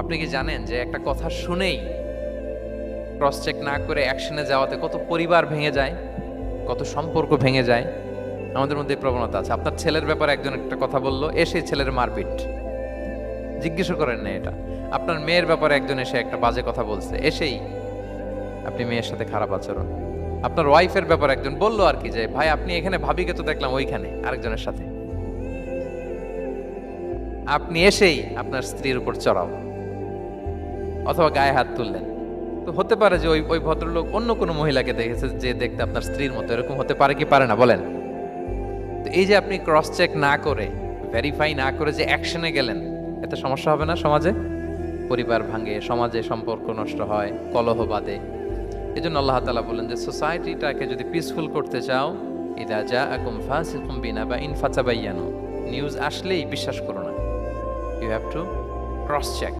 আপনি কি জানেন যে একটা কথা শুনেই ক্রস চেক না করে অ্যাকশনে যাওয়াতে কত পরিবার ভেঙে যায়, কত সম্পর্ক ভেঙে যায়? আমাদের মধ্যে এই প্রবণতা আছে। আপনার ছেলের ব্যাপারে একজন একটা কথা বললো, এসে ছেলের মারপিট, জিজ্ঞেস করেন না এটা। আপনার মেয়ের ব্যাপারে একজন এসে একটা বাজে কথা বলছে, এসেই আপনি মেয়ের সাথে খারাপ আচরণ। আপনার ওয়াইফের ব্যাপারে একজন বললো আর কি, যে ভাই আপনি এখানে, ভাবিকে তো দেখলাম ওইখানে আরেকজনের সাথে, আপনি এসেই আপনার স্ত্রীর উপর চড়াও অথবা গায়ে হাত তুললেন। তো হতে পারে যে ওই ওই ভদ্রলোক অন্য কোনো মহিলাকে দেখেছে যে দেখতে আপনার স্ত্রীর মতো, এরকম হতে পারে কি পারে না বলেন? তো এই যে আপনি ক্রস চেক না করে, ভেরিফাই না করে যে অ্যাকশনে গেলেন, এতে সমস্যা হবে না সমাজে? পরিবার ভাঙে, সমাজে সম্পর্ক নষ্ট হয়, কলহ বাঁধে। এই জন্য আল্লাহ তাআলা বলেন যে সোসাইটিটাকে যদি পিসফুল করতে চাও, ইদা জাআকুম ফাসিকুম বিনাবাইন ফাতাবায়ানু, নিউজ আসলেই বিশ্বাস করো না, you have to cross check.